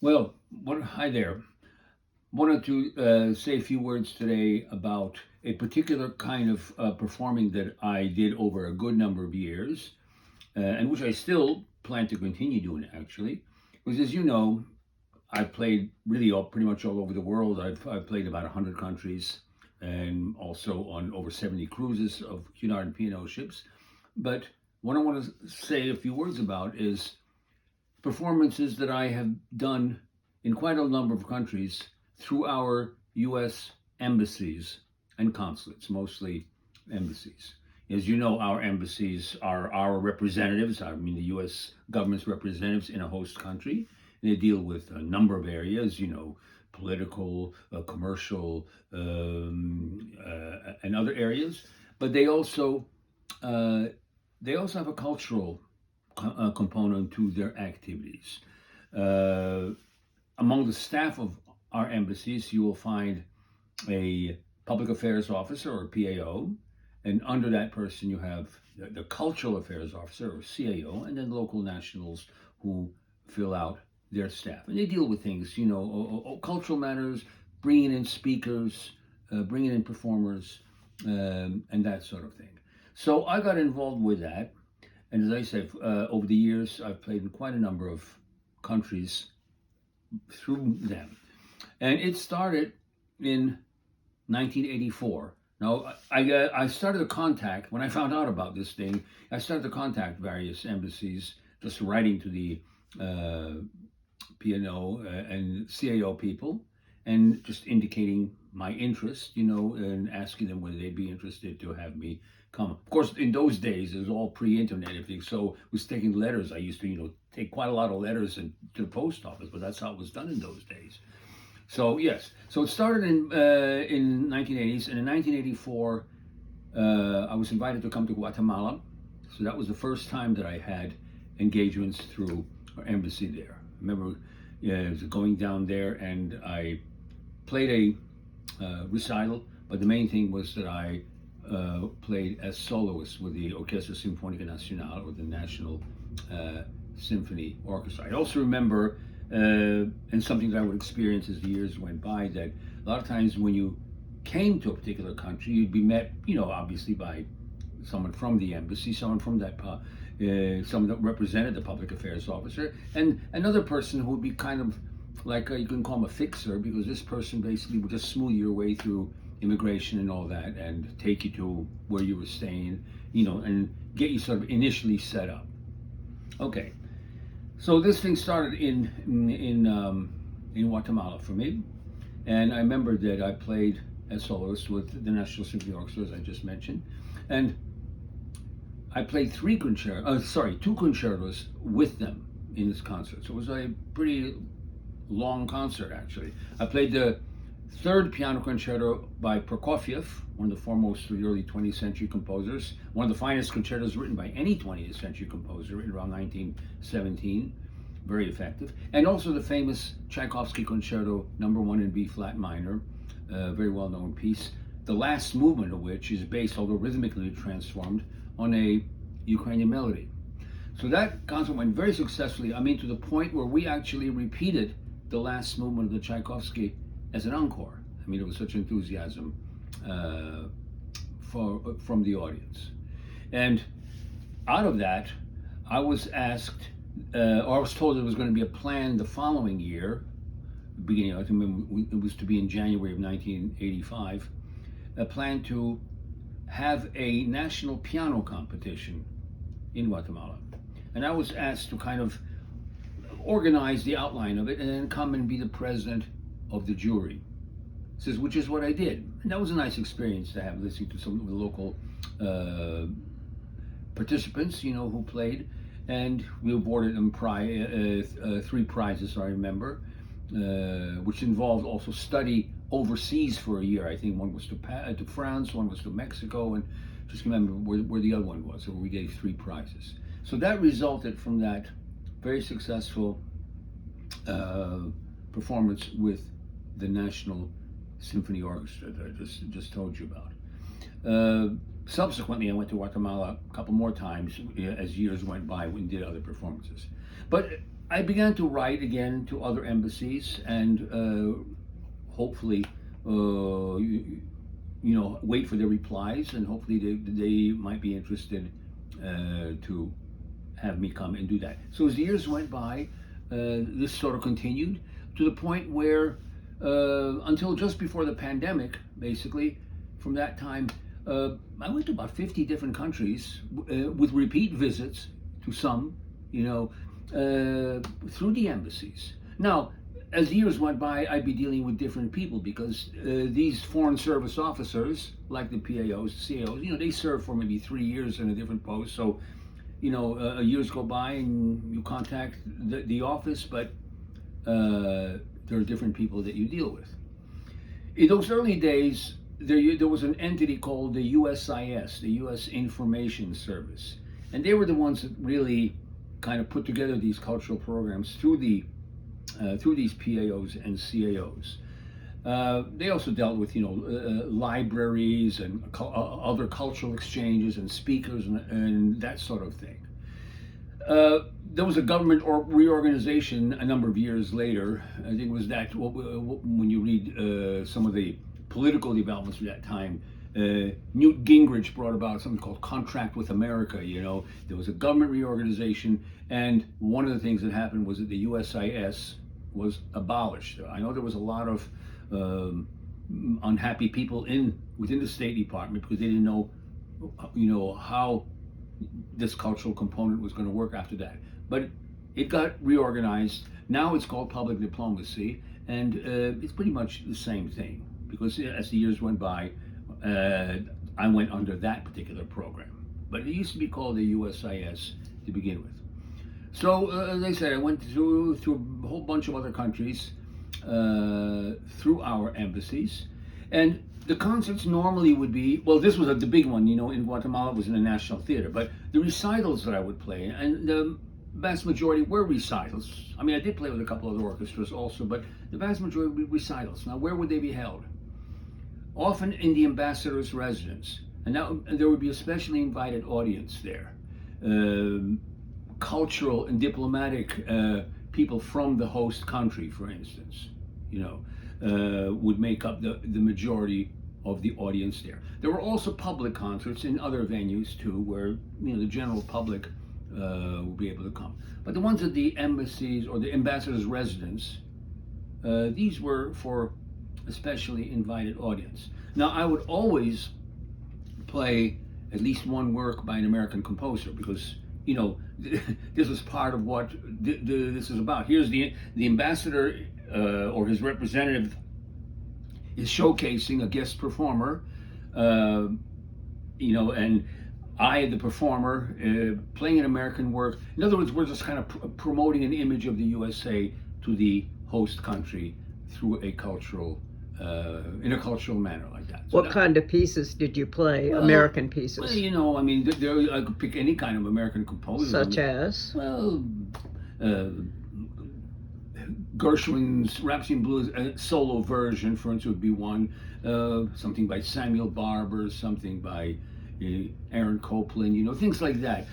Hi there. Wanted to say a few words today about a particular kind of performing that I did over a good number of years, and which I still plan to continue doing actually. Because as you know, I've played really pretty much all over the world. I've played about 100 countries and also on over 70 cruises of Cunard and P&O ships. But what I want to say a few words about is performances that I have done in quite a number of countries through our U.S. embassies and consulates, mostly embassies. As you know, our embassies are our representatives, I mean, the U.S. government's representatives in a host country. And they deal with a number of areas, political, commercial, and other areas. But uh, they also have a cultural component to their activities. Uh, Among the staff of our embassies, you will find a public affairs officer or PAO, and under that person you have the cultural affairs officer or CAO, and then local nationals who fill out their staff. And they deal with things, cultural matters, bringing in speakers, bringing in performers, and that sort of thing. So I got involved with that. And as I say, over the years, I've played in quite a number of countries through them. And it started in 1984. Now, I started to contact, when I found out about this thing, I started to contact various embassies, just writing to the P&O and CAO people, and just indicating my interest, and asking them whether they'd be interested to have me come. Of course, in those days, it was all pre-internet, everything. So it was taking letters. I used to, take quite a lot of letters to the post office, but that's how it was done in those days. So yes, so it started in 1980s, and in 1984, I was invited to come to Guatemala. So that was the first time that I had engagements through our embassy there. I remember going down there, and I played a recital, but the main thing was that I played as soloist with the Orchestra Sinfónica Nacional, or the National Symphony Orchestra. I also remember, and something that I would experience as the years went by, that a lot of times when you came to a particular country, you'd be met, obviously by someone from the embassy, someone from that, someone that represented the public affairs officer, and another person who would be kind of like you can call him a fixer, because this person basically would just smooth your way through immigration and all that, and take you to where you were staying, and get you sort of initially set up. Okay, so this thing started in Guatemala for me, and I remember that I played as soloist with the National Symphony Orchestra, as I just mentioned, and I played two concertos with them in this concert. So it was a pretty long concert, actually. I played the third piano concerto by Prokofiev, one of the foremost of the early 20th century composers, one of the finest concertos written by any 20th century composer, written around 1917, very effective. And also the famous Tchaikovsky Concerto number 1 in B flat minor, a very well-known piece, the last movement of which is based, although rhythmically transformed, on a Ukrainian melody. So that concert went very successfully, to the point where we actually repeated the last movement of the Tchaikovsky as an encore. There was such enthusiasm from the audience. And out of that, I was asked, or I was told there was going to be a plan the following year, it was to be in January of 1985, a plan to have a national piano competition in Guatemala. And I was asked to kind of organize the outline of it and then come and be the president of the jury. Which is what I did. And that was a nice experience to have, listening to some of the local participants, who played. And we awarded them 3 prizes, I remember, which involved also study overseas for a year. I think one was to France, one was to Mexico, and just remember where the other one was. So we gave 3 prizes. So that resulted from that very successful performance with the National Symphony Orchestra that I just told you about. Subsequently, I went to Guatemala a couple more times as years went by and did other performances. But I began to write again to other embassies and hopefully, wait for their replies, and hopefully they might be interested to have me come and do that. So as the years went by, this sort of continued to the point where until just before the pandemic, basically, from that time, I went to about 50 different countries with repeat visits to some, through the embassies. Now, as the years went by, I'd be dealing with different people because these foreign service officers, like the PAOs, CAOs, they serve for maybe 3 years in a different post. So, years go by and you contact the office, but there are different people that you deal with. In those early days, there was an entity called the USIS, the U.S. Information Service, and they were the ones that really kind of put together these cultural programs through these PAOs and CAOs. They also dealt with, libraries and other cultural exchanges and speakers and that sort of thing. There was a government reorganization a number of years later. I think it was that when you read some of the political developments at that time, Newt Gingrich brought about something called Contract with America. There was a government reorganization, and one of the things that happened was that the USIS was abolished. I know there was a lot of unhappy people within the State Department because they didn't know, how this cultural component was going to work after that. But it got reorganized. Now it's called public diplomacy, and it's pretty much the same thing because as the years went by, I went under that particular program. But it used to be called the USIS to begin with. So, as I said, I went through a whole bunch of other countries through our embassies. And the concerts normally would be, well, this was the big one, in Guatemala it was in the National Theater, but the recitals that I would play, and the vast majority were recitals. I mean, I did play with a couple other orchestras also, but the vast majority would be recitals. Now, where would they be held? Often in the ambassador's residence. And now there would be a specially invited audience there. Cultural and diplomatic people from the host country, for instance, would make up the majority of the audience there. There were also public concerts in other venues too, where the general public would be able to come. But the ones at the embassies or the ambassador's residence, these were for a specially invited audience. Now, I would always play at least one work by an American composer because this is part of what this is about. Here's the ambassador or his representative is showcasing a guest performer, and I, the performer, playing an American work. In other words, we're just kind of promoting an image of the USA to the host country through a cultural, in a cultural manner like that. So what kind of pieces did you play? Well, American pieces? Well, I could pick any kind of American composer. Such as? Well, Gershwin's Rhapsody in Blues solo version, for instance, would be one. Something by Samuel Barber, something by Aaron Copland, things like that.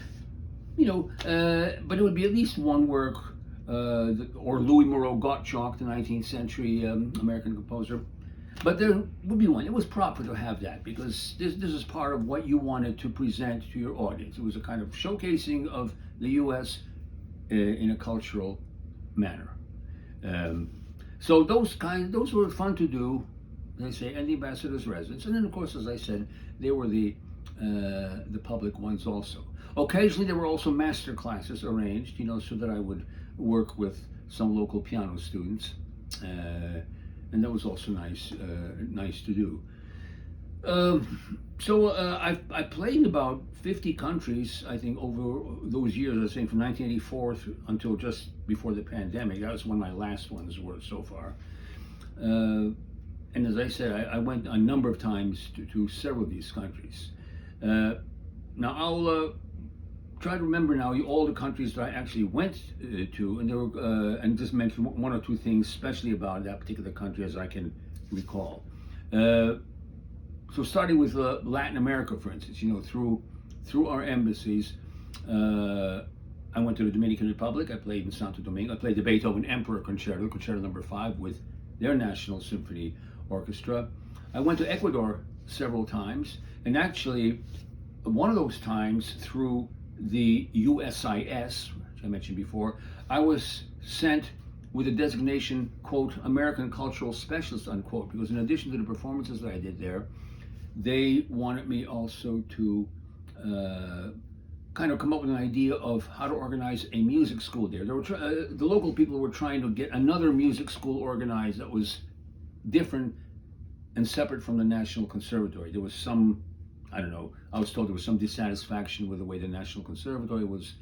But it would be at least one work, or Louis Moreau Gottschalk, the 19th century American composer. But there would be one. It was proper to have that because this is part of what you wanted to present to your audience. It was a kind of showcasing of the U.S. In a cultural manner. So those were fun to do, they say, and the ambassador's residence. And then, of course, as I said, they were the public ones also. Occasionally, there were also master classes arranged, so that I would work with some local piano students, and that was also nice to do. So I played in about 50 countries, I think, over those years. I was saying from 1984 until just before the pandemic. That was when my last ones were so far. And as I said, I went a number of times to several of these countries. Now I'll try to remember now all the countries that I actually went to, and there were, and just mention one or two things, especially about that particular country as I can recall. So starting with Latin America, for instance, through our embassies, I went to the Dominican Republic. I played in Santo Domingo. I played the Beethoven Emperor Concerto, Concerto Number 5, with their National Symphony Orchestra. I went to Ecuador several times, and actually, one of those times through the USIS, which I mentioned before, I was sent with a designation, quote, American Cultural Specialist, unquote, because in addition to the performances that I did there, they wanted me also to kind of come up with an idea of how to organize a music school there. The local people were trying to get another music school organized that was different and separate from the National Conservatory. There was some, I don't know, I was told there was some dissatisfaction with the way the National Conservatory was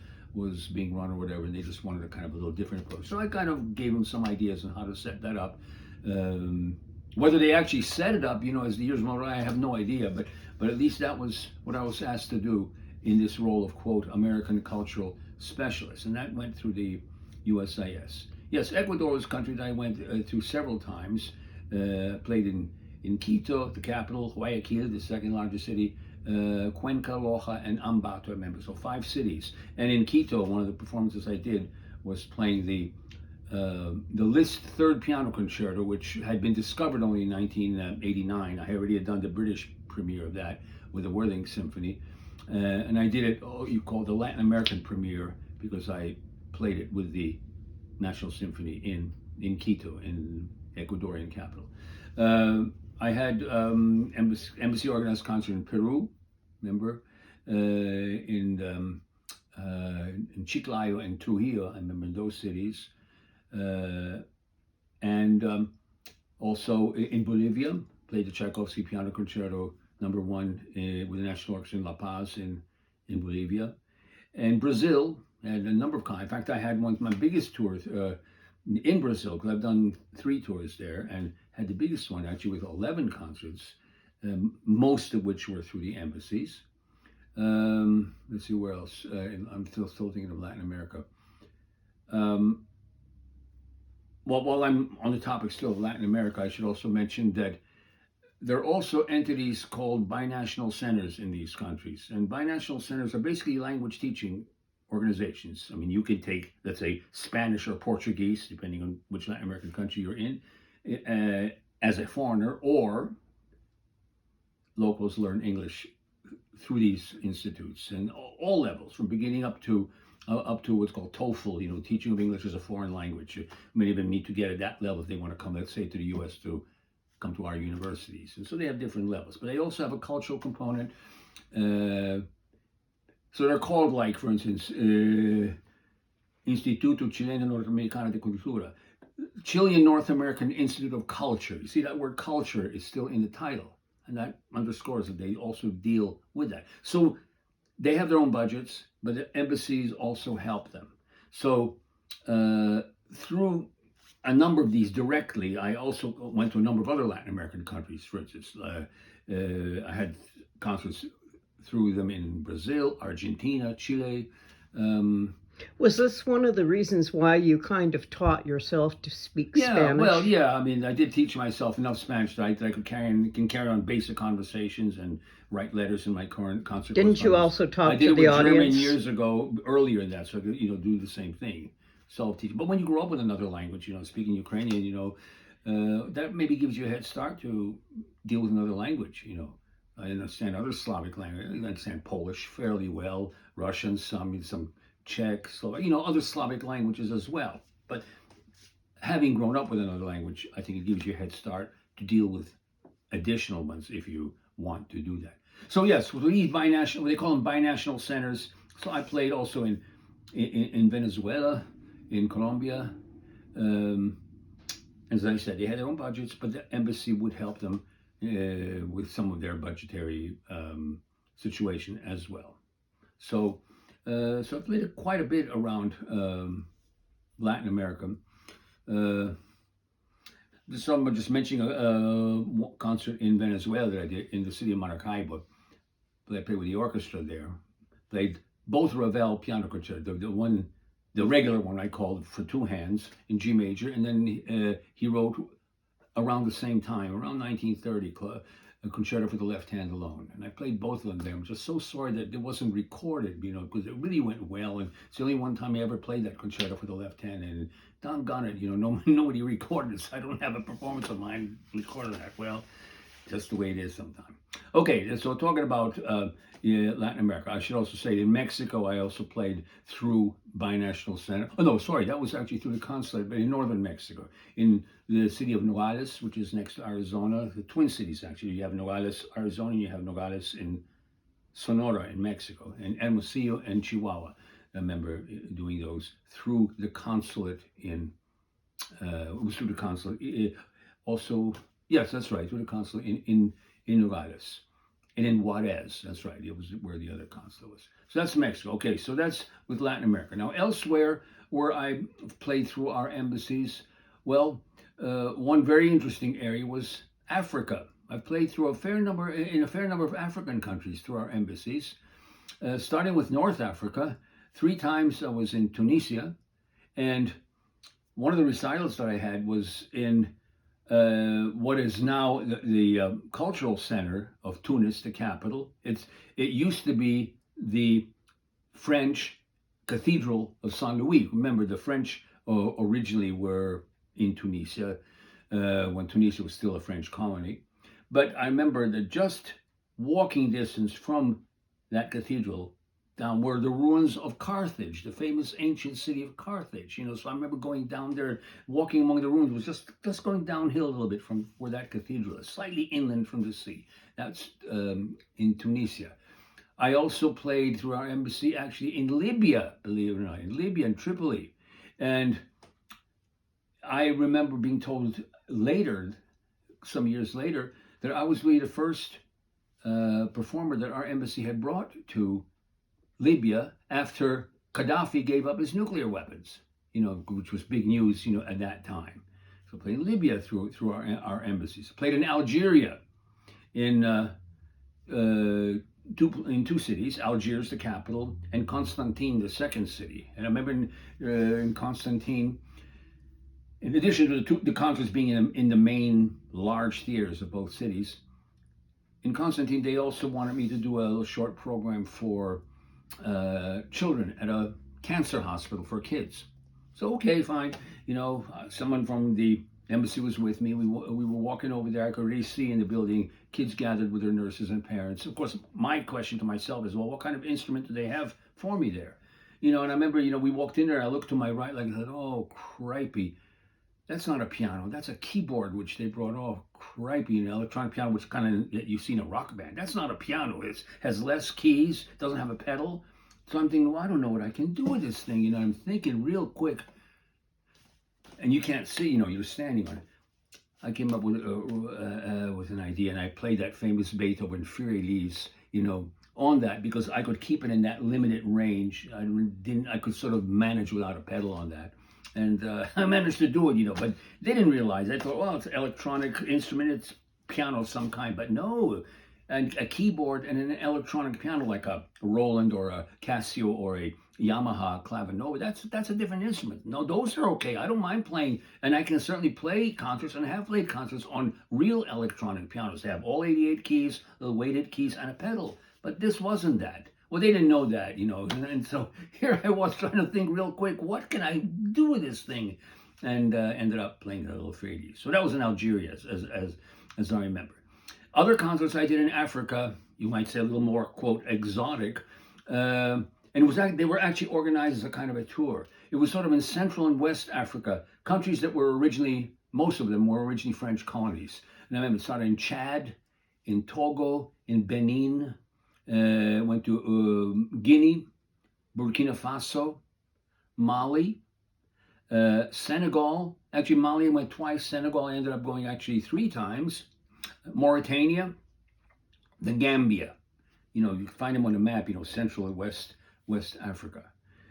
being run or whatever, and they just wanted a kind of a little different approach. So I kind of gave them some ideas on how to set that up. Whether they actually set it up, as the years went on, I have no idea, but at least that was what I was asked to do in this role of, quote, American Cultural Specialist, and that went through the USIS. Yes, Ecuador was a country that I went through several times, played in Quito, the capital, Guayaquil, the second largest city, Cuenca, Loja, and Ambato, I remember. So 5 cities. And in Quito, one of the performances I did was playing the Liszt Third Piano Concerto, which had been discovered only in 1989. I already had done the British premiere of that with the Worthing Symphony. And I did it, you call the Latin American premiere, because I played it with the National Symphony in Quito, in Ecuadorian capital. I had embassy organized concert in Peru, remember, in Chiclayo and Trujillo, I remember in those cities, and also in Bolivia, played the Tchaikovsky Piano Concerto Number 1 with the National Orchestra in La Paz in Bolivia, and Brazil. And a number of concerts. In fact, I had one of my biggest tours in Brazil, because I've done 3 tours there, and had the biggest one actually with 11 concerts, most of which were through the embassies. Let's see where else. I'm still thinking of Latin America. Well, while I'm on the topic still of Latin America, I should also mention that there are also entities called binational centers in these countries. And binational centers are basically language teaching organizations. I mean, you could take, let's say, Spanish or Portuguese, depending on which Latin American country you're in, as a foreigner, or locals learn English through these institutes, and all levels, from beginning up to what's called TOEFL, teaching of English as a foreign language. Many of them need to get at that level if they want to come, let's say, to the U.S. to come to our universities. And so they have different levels, but they also have a cultural component. So they're called, like, for instance, Instituto Chileno Norteamericano de Cultura, Chilean North American Institute of Culture. You see, that word culture is still in the title, and that underscores that they also deal with that. So they have their own budgets, but the embassies also help them. So through a number of these directly, I also went to a number of other Latin American countries. For instance, I had concerts through them in Brazil, Argentina, Chile. Was this one of the reasons why you kind of taught yourself to speak Spanish? Well, yeah. I mean, I did teach myself enough Spanish that I could carry on basic conversations and write letters in my current concert. Didn't you also talk to the audience? I did it with German years ago, earlier than that, so I could, do the same thing, self-teaching. But when you grow up with another language, speaking Ukrainian, that maybe gives you a head start to deal with another language. I understand other Slavic languages. I understand Polish fairly well, Russian, some Czech, Slovak, other Slavic languages as well. But having grown up with another language, I think it gives you a head start to deal with additional ones if you want to do that. So yes, we need binational. They call them binational centers. So I played also in Venezuela, in Colombia. As I said, they had their own budgets, but the embassy would help them with some of their budgetary situation as well. So I played quite a bit around Latin America. So I'm just mentioning a concert in Venezuela that I did in the city of Maracaibo. I played with the orchestra there. Played both Ravel piano concerto, the regular one I called for 2 hands in G major, and then he wrote around the same time, around 1930, a concerto for the left hand alone, and I played both of them there. I'm just so sorry that it wasn't recorded, because it really went well, and it's the only one time I ever played that concerto for the left hand, and doggone it, nobody recorded it, so I don't have a performance of mine recorded that well. Just the way it is sometimes. Okay, so talking about yeah, Latin America, I should also say in Mexico, I also played through Binational Center. Oh, no, sorry, that was actually through the consulate, but in northern Mexico, in the city of Nogales, which is next to Arizona, the Twin Cities, actually. You have Nogales, Arizona, and you have Nogales in Sonora, in Mexico, and Hermosillo and Chihuahua. I remember doing those through the consulate it was through the consulate. Also, yes, that's right, through the consulate in Nogales. And in Juarez, that's right, it was where the other consulate was. So that's Mexico. Okay, so that's with Latin America. Now, elsewhere where I played through our embassies, well, one very interesting area was Africa. I've played through in a fair number of African countries through our embassies, starting with North Africa. 3 times I was in Tunisia, and one of the recitals that I had was in what is now the cultural center of Tunis, the capital. It used to be the French Cathedral of Saint Louis. Remember, the French originally were in Tunisia when Tunisia was still a French colony. But I remember that just walking distance from that cathedral down were the ruins of Carthage, the famous ancient city of Carthage. So I remember going down there, walking among the ruins. It was just going downhill a little bit from where that cathedral is, slightly inland from the sea. That's in Tunisia. I also played through our embassy actually in Libya, believe it or not, in Libya, in Tripoli. And I remember being told later, some years later, that I was really the first performer that our embassy had brought to Libya after Gaddafi gave up his nuclear weapons, which was big news, at that time. So I played in Libya through our embassies. I played in Algeria, in 2 cities, Algiers, the capital, and Constantine, the second city. And I remember in Constantine, in addition to the concerts being in the main large theaters of both cities, in Constantine, they also wanted me to do a little short program for children at a cancer hospital for kids. So, okay, fine. Someone from the embassy was with me. We were walking over there. I could already see in the building kids gathered with their nurses and parents. Of course, my question to myself is, well, what kind of instrument do they have for me there? And I remember, we walked in there. I looked to my right, like I said, oh, cripey. That's not a piano. That's a keyboard, which they brought. Oh, cripey, an electronic piano, which kind of you see in a rock band. That's not a piano. It has less keys, doesn't have a pedal. So I'm thinking, well, I don't know what I can do with this thing. I'm thinking real quick. And you can't see, you're standing on it. I came up with an idea, and I played that famous Beethoven Furilis, on that, because I could keep it in that limited range. I could sort of manage without a pedal on that. And I managed to do it, but they didn't realize. I thought, well, it's an electronic instrument, it's piano of some kind, but no. And a keyboard and an electronic piano like a Roland or a Casio or a Yamaha clavinova, that's a different instrument. No, those are okay. I don't mind playing, and I can certainly play concerts and have played concerts on real electronic pianos. They have all 88 keys, little weighted keys, and a pedal. But this wasn't that. Well, they didn't know that, and so here I was trying to think real quick, what can I do with this thing? And ended up playing the little Frady. So that was in Algeria, as I remember. Other concerts I did in Africa, you might say a little more, quote, exotic, and they were actually organized as a kind of a tour. It was sort of in Central and West Africa, countries that were originally, most of them were originally French colonies. And I remember it started in Chad, in Togo, in Benin, went to Guinea, Burkina Faso, Mali, Senegal. Actually, Mali I went twice. Senegal I ended up going actually 3 times. Mauritania, the Gambia. You can find them on the map, Central and West Africa.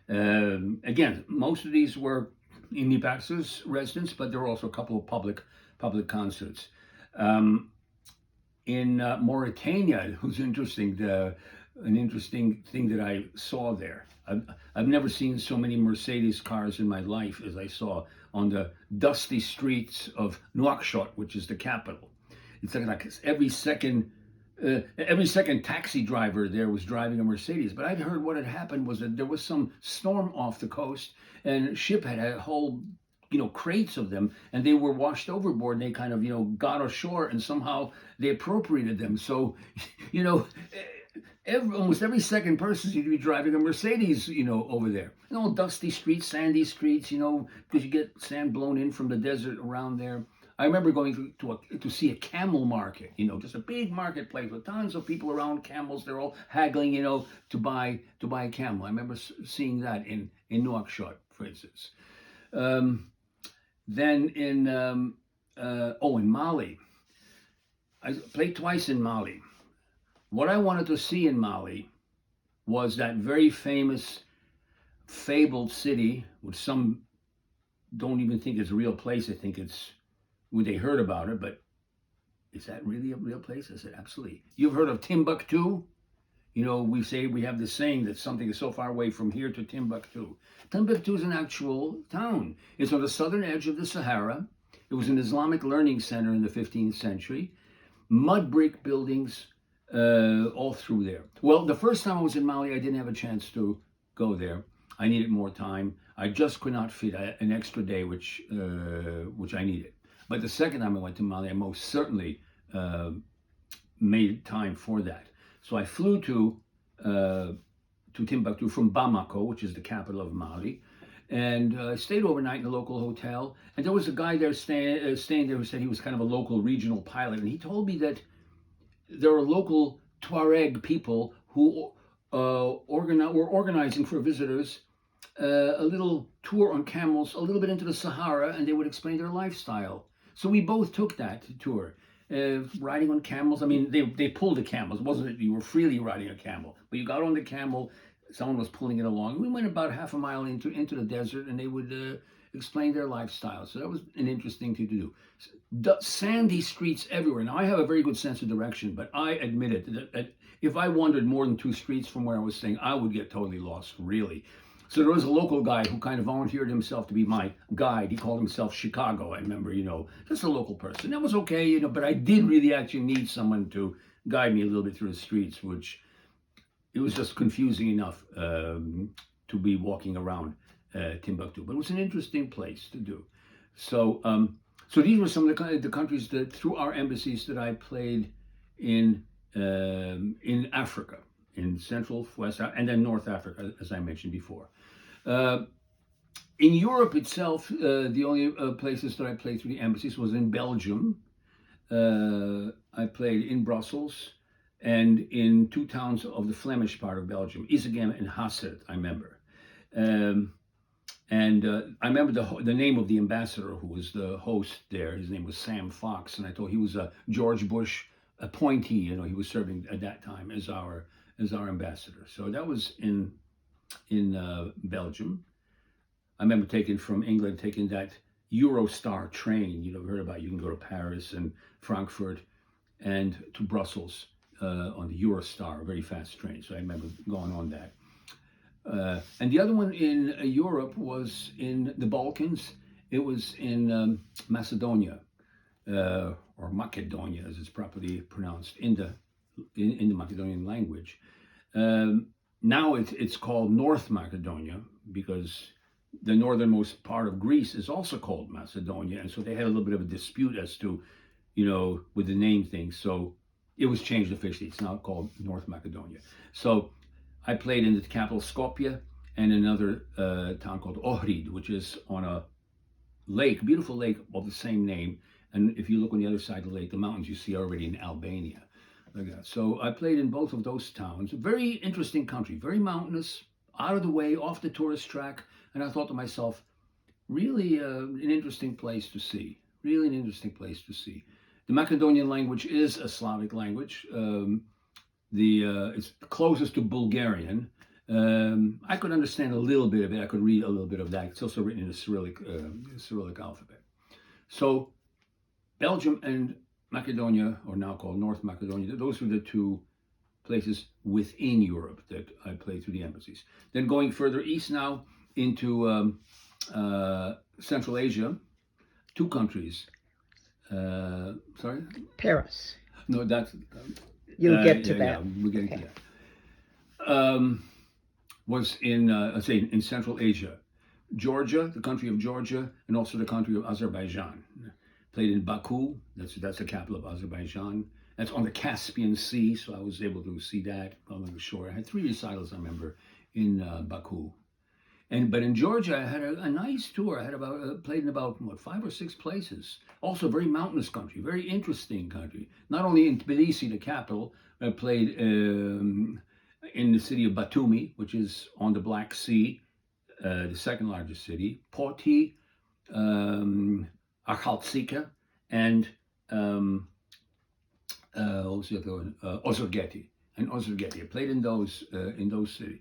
Again, most of these were in Ibax's residence, but there were also a couple of public concerts. In Mauritania, it was interesting. An interesting thing that I saw there. I've never seen so many Mercedes cars in my life as I saw on the dusty streets of Nouakchott, which is the capital. It's like every second taxi driver there was driving a Mercedes. But I'd heard what had happened was that there was some storm off the coast, and a ship had a whole, crates of them, and they were washed overboard. And they kind of, got ashore, and somehow they appropriated them. So, you know, almost every second person seemed to be driving a Mercedes, over there. And all dusty streets, sandy streets, because you get sand blown in from the desert around there. I remember going to see a camel market, just a big marketplace with tons of people around camels. They're all haggling, to buy a camel. I remember seeing that in Nouakchott, for instance. Then in Mali, I played twice in Mali. What I wanted to see in Mali was that very famous, fabled city, which some don't even think is a real place. I think it's when they heard about it, but is that really a real place? I said, absolutely. You've heard of Timbuktu? We say, we have this saying that something is so far away from here to Timbuktu. Timbuktu is an actual town. It's on the southern edge of the Sahara. It was an Islamic learning center in the 15th century. Mud brick buildings all through there. Well, the first time I was in Mali, I didn't have a chance to go there. I needed more time. I just could not fit an extra day, which I needed. But the second time I went to Mali, I most certainly made time for that. So I flew to Timbuktu from Bamako, which is the capital of Mali, and stayed overnight in a local hotel. And there was a guy there staying there who said he was kind of a local regional pilot, and he told me that there are local Tuareg people who were organizing for visitors a little tour on camels, a little bit into the Sahara, and they would explain their lifestyle. So we both took that tour, riding on camels. I mean, they pulled the camels. It wasn't that you were freely riding a camel, but you got on the camel, someone was pulling it along. We went about half a mile into the desert, and they would explain their lifestyle. So that was an interesting thing to do. Sandy streets everywhere. Now, I have a very good sense of direction, but I admitted that if I wandered more than 2 streets from where I was staying, I would get totally lost, really. So there was a local guy who kind of volunteered himself to be my guide. He called himself Chicago, I remember, just a local person. That was okay, but I did really actually need someone to guide me a little bit through the streets, which it was just confusing enough to be walking around Timbuktu. But it was an interesting place to do. So so these were some of the countries that, through our embassies, that I played in Africa, in Central, West, and then North Africa, as I mentioned before. In Europe itself, the only places that I played through the embassies was in Belgium. I played in Brussels and in 2 towns of the Flemish part of Belgium, Isegem and Hasselt, I remember. I remember the name of the ambassador who was the host there. His name was Sam Fox, and I thought he was a George Bush appointee. He was serving at that time as our ambassador. So that was in Belgium. I remember from England, taking that Eurostar train. You've heard about it. You can go to Paris and Frankfurt and to Brussels on the Eurostar, a very fast train. So I remember going on that. And the other one in Europe was in the Balkans. It was in Macedonia, or Macedonia, as it's properly pronounced in the Macedonian language. Now it's called North Macedonia, because the northernmost part of Greece is also called Macedonia, and so they had a little bit of a dispute as to, with the name thing. So it was changed officially. It's now called North Macedonia. So I played in the capital Skopje and another town called Ohrid, which is on a lake, beautiful lake of the same name. And if you look on the other side of the lake, the mountains you see already in Albania. Like that. So I played in both of those towns. Very interesting country, very mountainous, out of the way, off the tourist track. And I thought to myself, really an interesting place to see. Really an interesting place to see. The Macedonian language is a Slavic language. It's closest to Bulgarian. I could understand a little bit of it. I could read a little bit of that. It's also written in the Cyrillic alphabet. So Belgium and Macedonia, or now called North Macedonia, those were the 2 places within Europe that I played through the embassies. Then going further east now into Central Asia, 2 countries, Sorry? Paris. No, that's You'll get to yeah, yeah. that. We're getting Okay. to that. Was in let's say in Central Asia, Georgia, the country of Georgia, and also the country of Azerbaijan. Played in Baku. That's the capital of Azerbaijan. That's on the Caspian Sea, so I was able to see that along the shore. I had 3 recitals, I remember, in Baku. But in Georgia, I had a nice tour. I had about played in about what 5 or 6 places. Also, very mountainous country, very interesting country. Not only in Tbilisi, the capital, I played in the city of Batumi, which is on the Black Sea, the second largest city. Poti, um, Akhaltsika, and what was the other one? Ozurgeti. And Ozurgeti. I played in those cities.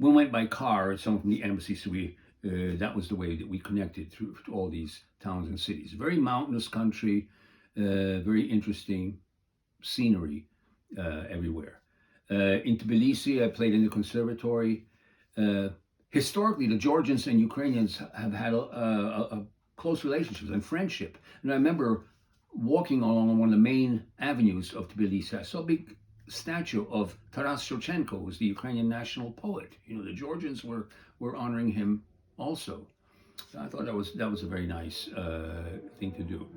We went by car, some from the embassy, so that was the way that we connected through to all these towns and cities. Very mountainous country, very interesting scenery everywhere. In Tbilisi, I played in the conservatory. Uh, Historically, the Georgians and Ukrainians have had a close relationships and friendship. And I remember walking along one of the main avenues of Tbilisi. I saw a big statue of Taras Shevchenko, who's the Ukrainian national poet. The Georgians were honoring him also. So I thought that was a very nice thing to do.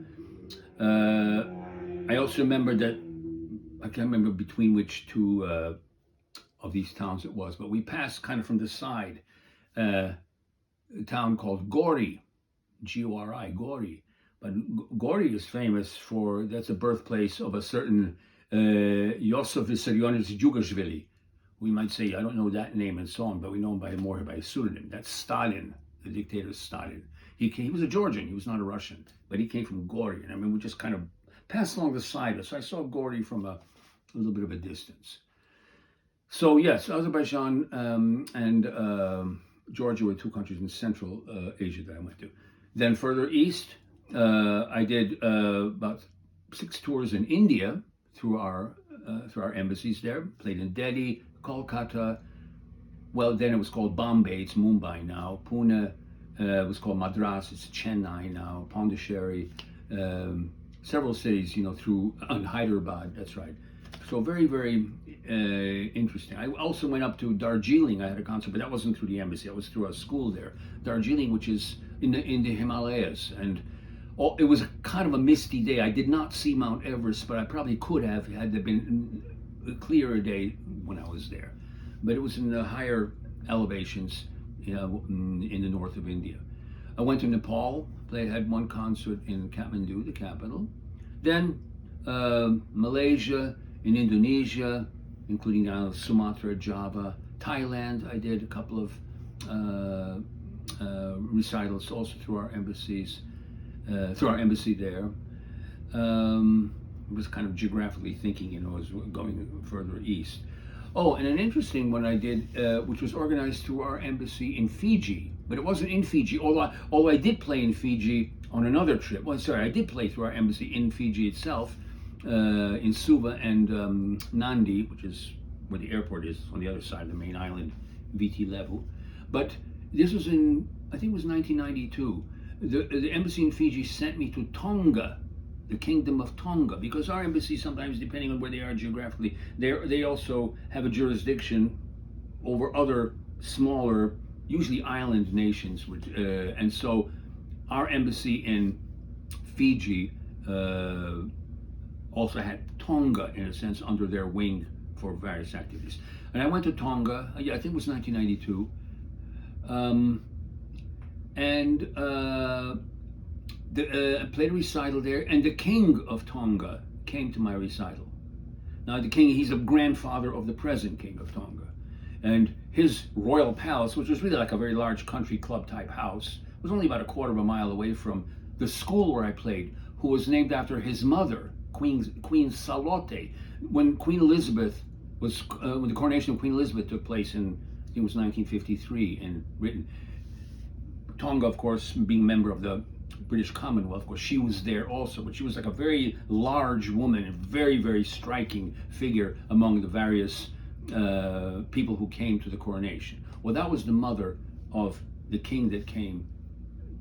I also remember that I can't remember between which two of these towns it was, but we passed kind of from the side a town called Gori, Gori, Gori. But Gori is famous for that's a birthplace of a certain Yosef Vissarionovich Djugashvili. We might say, I don't know that name and so on, but we know him more by a pseudonym. That's Stalin, the dictator Stalin. He was a Georgian, he was not a Russian, but he came from Gori. And I mean, we just kind of passed along the side. So I saw Gori from a little bit of a distance. So yes, Azerbaijan and Georgia were 2 countries in Central Asia that I went to. Then further east, I did about 6 tours in India through our embassies there. Played in Delhi, Kolkata. Well, then it was called Bombay. It's Mumbai now. Pune was called Madras. It's Chennai now. Pondicherry. Several cities, through Hyderabad. That's right. So very, very interesting. I also went up to Darjeeling. I had a concert, but that wasn't through the embassy. That was through a school there. Darjeeling, which is in the Himalayas, and it was kind of a misty day. I did not see Mount Everest, but I probably could have had there been a clearer day when I was there. But it was in the higher elevations, in the north of India. I went to Nepal. Had one concert in Kathmandu, the capital. Then Malaysia, in Indonesia, including Sumatra, Java, Thailand. I did a couple of recitals also through our embassies, through our embassy there. It was kind of geographically thinking, as going further east. Oh, and an interesting one I did, which was organized through our embassy in Fiji, but it wasn't in Fiji. Although I did play in Fiji on another trip. Well, sorry, I did play through our embassy in Fiji itself, in Suva and Nandi, which is where the airport is on the other side of the main island, Viti Levu. But this was I think it was 1992. The embassy in Fiji sent me to Tonga, the kingdom of Tonga, because our embassy sometimes, depending on where they are geographically, they also have a jurisdiction over other smaller, usually island nations, and so our embassy in Fiji also had Tonga, in a sense, under their wing for various activities. And I went to Tonga, I think it was 1992, and I played a recital there, and the king of Tonga came to my recital. Now the king, he's a grandfather of the present king of Tonga. And his royal palace, which was really like a very large country club type house, was only about a quarter of a mile away from the school where I played, who was named after his mother, Queen Salote. When Queen Elizabeth when the coronation of Queen Elizabeth took place in, I think it was 1953 in Britain, Tonga, of course, being a member of the British Commonwealth, of course, she was there also, but she was like a very large woman, a very, very striking figure among the various people who came to the coronation. Well, that was the mother of the king that came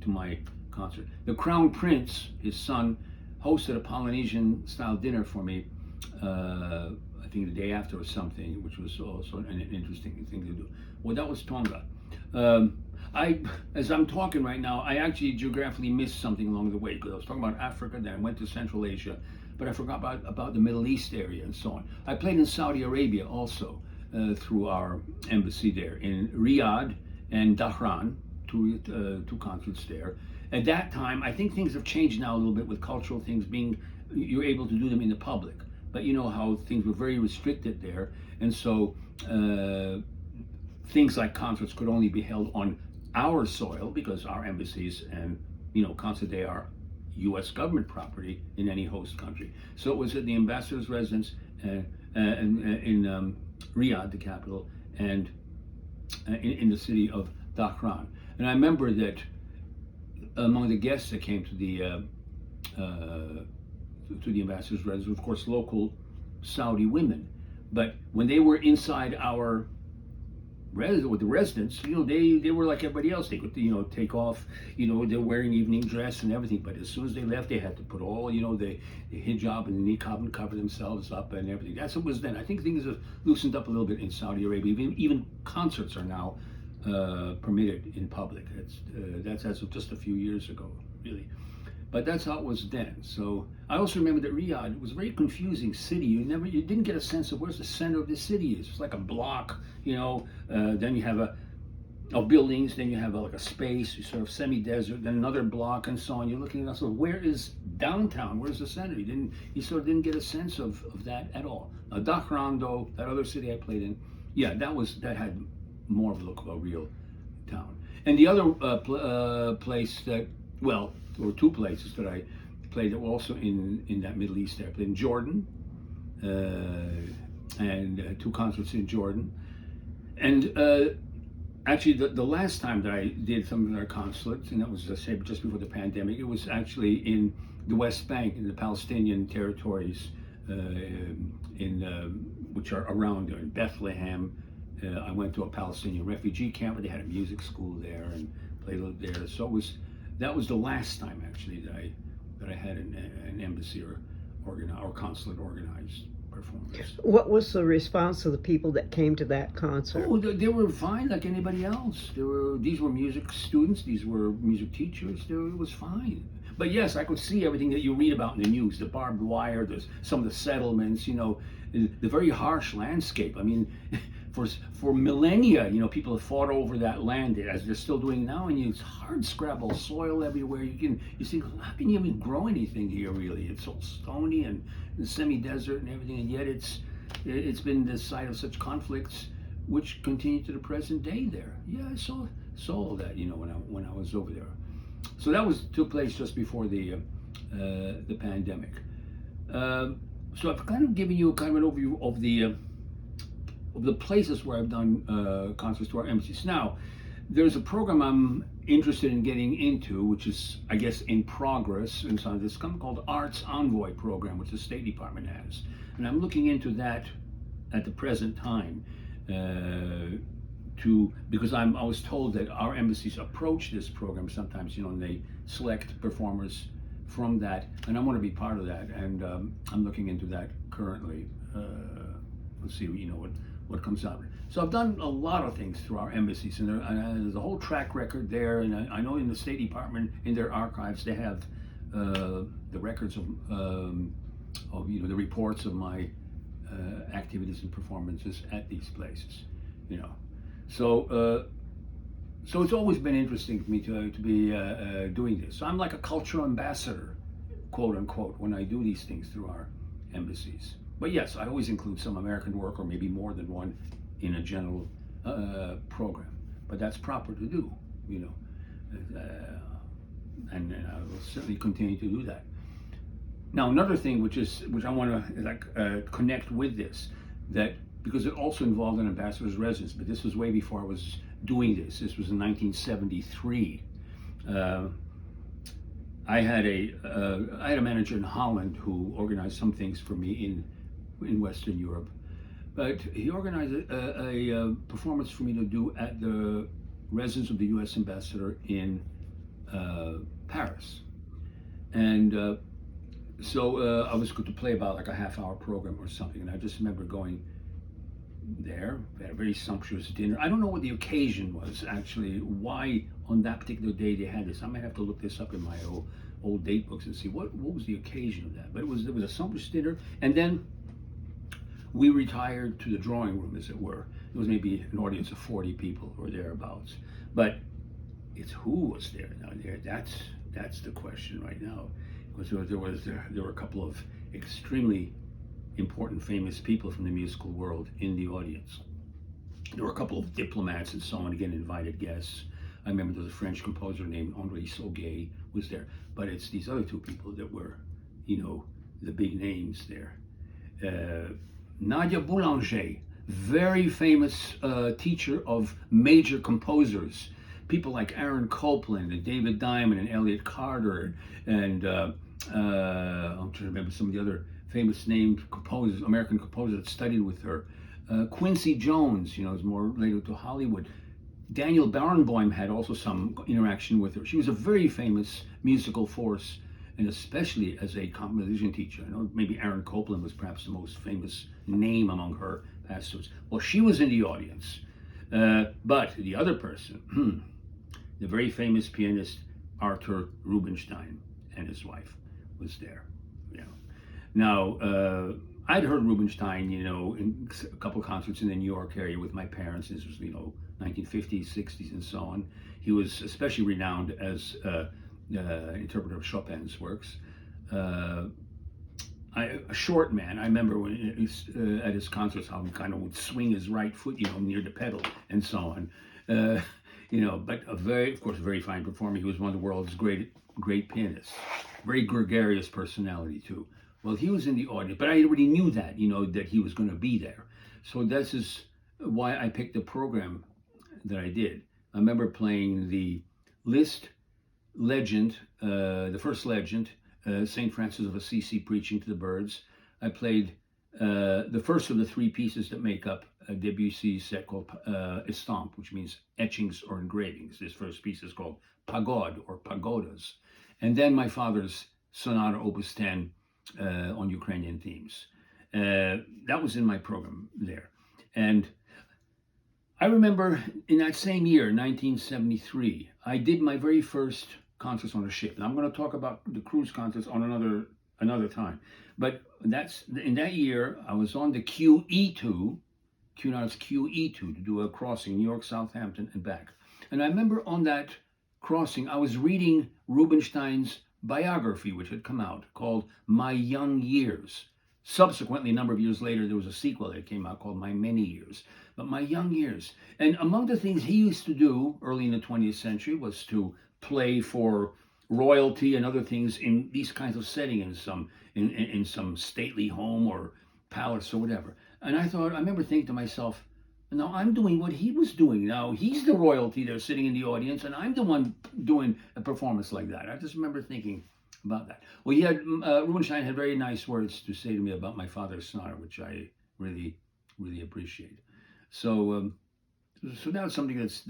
to my concert. The Crown Prince, his son, hosted a Polynesian style dinner for me. I think the day after or something, which was also an interesting thing to do. Well, that was Tonga. Um, as I'm talking right now, I actually geographically missed something along the way because I was talking about Africa, then I went to Central Asia, but I forgot about the Middle East area and so on. I played in Saudi Arabia also through our embassy there in Riyadh and Dhahran, two concerts there. At that time, I think things have changed now a little bit with cultural things being, you're able to do them in the public. But you know how things were very restricted there, and so things like concerts could only be held on our soil because our embassies and consulate are U.S. government property in any host country. So it was at the ambassador's residence in Riyadh, the capital, and in the city of Dhahran. And I remember that among the guests that came to the ambassador's residence, of course, local Saudi women. But when they were inside our with the residents, they were like everybody else. They could, take off, they're wearing evening dress and everything. But as soon as they left, they had to put all, the hijab and the niqab and cover themselves up and everything. That's what it was then. I think things have loosened up a little bit in Saudi Arabia. Even concerts are now permitted in public. That's as of just a few years ago, really. But that's how it was then. So I also remember that Riyadh was a very confusing city. You didn't get a sense of where's the center of the city is. It's like a block, then you have of buildings, then you have like a space, sort of semi-desert, then another block and so on. You're looking at, so where is downtown? Where's the center? You sort of didn't get a sense of that at all. Dhahran, though, that other city I played in, yeah, that had more of a look of a real town. And the other place that, well, there were two places that I played that were also in that Middle East there. I played in Jordan, and two concerts in Jordan. And actually, the last time that I did some of our concerts, and that was, just before the pandemic, it was actually in the West Bank, in the Palestinian territories, which are around there, in Bethlehem. I went to a Palestinian refugee camp where they had a music school there and played there. So that was the last time actually that I had an embassy or consulate organized performance. What was the response of the people that came to that concert? Oh, they were fine like anybody else. These were music students. These were music teachers. It was fine. But yes, I could see everything that you read about in the news: the barbed wire, some of the settlements. The very harsh landscape. I mean. For millennia, people have fought over that land as they're still doing now, and it's hard scrabble soil everywhere. You think, how can you even grow anything here? Really, it's all stony and semi-desert and everything, and yet it's been the site of such conflicts, which continue to the present day. There, yeah, I saw all that, when I was over there. So that took place just before the pandemic. So I've kind of given you kind of an overview of the places where I've done concerts to our embassies. Now, there's a program I'm interested in getting into, which is, I guess, in progress, and so this something called Arts Envoy program, which the State Department has, and I'm looking into that at the present time, because I was told that our embassies approach this program sometimes, and they select performers from that, and I want to be part of that, and I'm looking into that currently. Let's see, what comes out. So I've done a lot of things through our embassies, and there's a whole track record there. And I know in the State Department, in their archives, they have the records of the reports of my activities and performances at these places. So it's always been interesting for me to be doing this. So I'm like a cultural ambassador, quote unquote, when I do these things through our embassies. But yes, I always include some American work, or maybe more than one, in a general program. But that's proper to do, and I will certainly continue to do that. Now, another thing which I want to connect with this, that because it also involved an ambassador's residence, but this was way before I was doing this. This was in 1973. I had a manager in Holland who organized some things for me in Western Europe, but he organized a performance for me to do at the residence of the U.S. ambassador in Paris. And So I was going to play about like a half-hour program or something, and I just remember going there. We had a very sumptuous dinner. I don't know what the occasion was actually. Why on that particular day they had this? I might have to look this up in my old date books and see what was the occasion of that. But it was a sumptuous dinner, and then we retired to the drawing room, as it were. There was maybe an audience of 40 people or thereabouts. But it's who was there now. That's the question right now, because there were a couple of extremely important, famous people from the musical world in the audience. There were a couple of diplomats and so on, again, invited guests. I remember there was a French composer named Henri Sauguet was there, but it's these other two people that were, the big names there. Nadia Boulanger, very famous teacher of major composers, people like Aaron Copland and David Diamond and Elliott Carter, and I'm trying to remember some of the other famous named composers, American composers that studied with her. Quincy Jones, is more related to Hollywood. Daniel Barenboim had also some interaction with her. She was a very famous musical force, and especially as a composition teacher. I know maybe Aaron Copland was perhaps the most famous name among her pastors. Well, she was in the audience. But the other person, the very famous pianist Arthur Rubinstein and his wife was there. Now, I'd heard Rubinstein, in a couple of concerts in the New York area with my parents. This was, 1950s, 60s, and so on. He was especially renowned as interpreter of Chopin's works. A short man. I remember when at his concerts how he kind of would swing his right foot, near the pedal and so on. But of course, a very fine performer. He was one of the world's great pianists. Very gregarious personality too. Well, he was in the audience, but I already knew that, that he was going to be there. So this is why I picked the program that I did. I remember playing the Liszt Legend, the first Legend, St. Francis of Assisi preaching to the birds. I played the first of the three pieces that make up Debussy's set called Estampe, which means etchings or engravings. This first piece is called Pagode or Pagodas. And then my father's Sonata Opus 10 on Ukrainian themes. That was in my program there. And I remember in that same year, 1973, I did my very first concerts on a ship. And I'm going to talk about the cruise concerts on another time. But in that year, I was on the QE2, QNAR's QE2, to do a crossing, New York, Southampton, and back. And I remember on that crossing, I was reading Rubinstein's biography, which had come out, called My Young Years. Subsequently, a number of years later, there was a sequel that came out called My Many Years. But My Young Years. And among the things he used to do early in the 20th century was to play for royalty and other things in these kinds of settings, in some stately home or palace or whatever. And I remember thinking to myself, now I'm doing what he was doing. Now he's the royalty there sitting in the audience, and I'm the one doing a performance like that. I just remember thinking about that. Well, Rubinstein had very nice words to say to me about my father's sonata, which I really, really appreciate. So that's something that's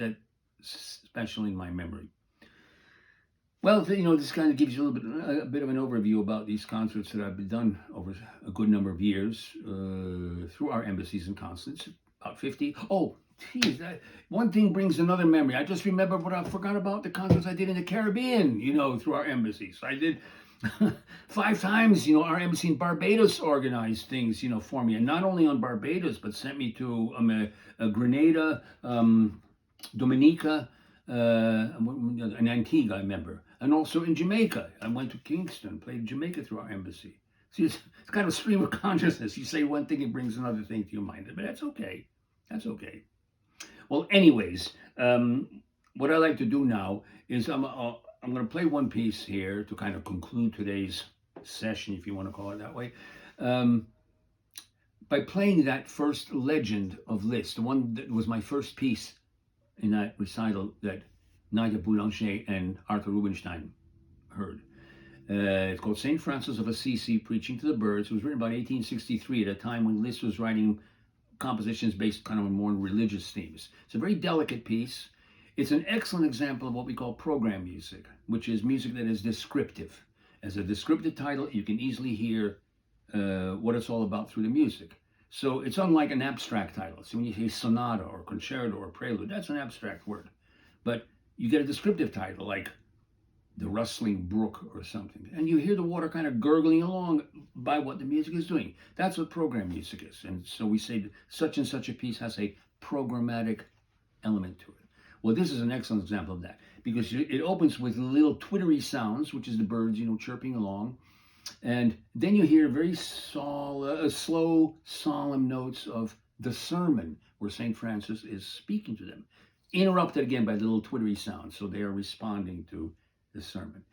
special in my memory. Well, this kind of gives you a bit of an overview about these concerts that I've done over a good number of years through our embassies and consulates. About 50. Oh, geez, one thing brings another memory. I just remember what I forgot about the concerts I did in the Caribbean, through our embassies. I did 5 times, our embassy in Barbados organized things, for me. And not only on Barbados, but sent me to Grenada, Dominica, and Antigua, I remember. And also in Jamaica. I went to Kingston, played Jamaica through our embassy. See, it's kind of stream of consciousness. You say one thing, it brings another thing to your mind. But that's okay. That's okay. Well, anyways, what I like to do now is I'm going to play one piece here to kind of conclude today's session, if you want to call it that way, by playing that first Legend of Liszt, the one that was my first piece in that recital that Nadia Boulanger and Arthur Rubinstein heard. It's called St. Francis of Assisi Preaching to the Birds. It was written about 1863 at a time when Liszt was writing compositions based kind of on more religious themes. It's a very delicate piece. It's an excellent example of what we call program music, which is music that is descriptive. As a descriptive title, you can easily hear what it's all about through the music. So it's unlike an abstract title. So when you say sonata or concerto or prelude, that's an abstract word. But you get a descriptive title like the rustling brook or something, and you hear the water kind of gurgling along by what the music is doing. That's what program music is. And so we say such and such a piece has a programmatic element to it. Well, this is an excellent example of that because it opens with little twittery sounds, which is the birds, chirping along, and then you hear very slow, solemn notes of the sermon where St. Francis is speaking to them, interrupted again by little twittery sounds. So they are responding to the sermon.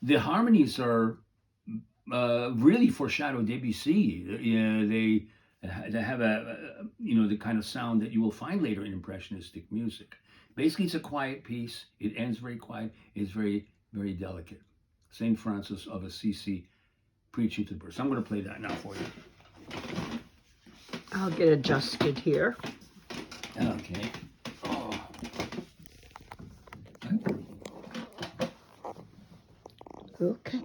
The harmonies are really foreshadow Debussy. They have the kind of sound that you will find later in Impressionistic music. Basically, it's a quiet piece. It ends very quiet. It's very, very delicate. St. Francis of Assisi preaching to the birds. So I'm going to play that now for you. I'll get adjusted here. Okay. Oh. Okay.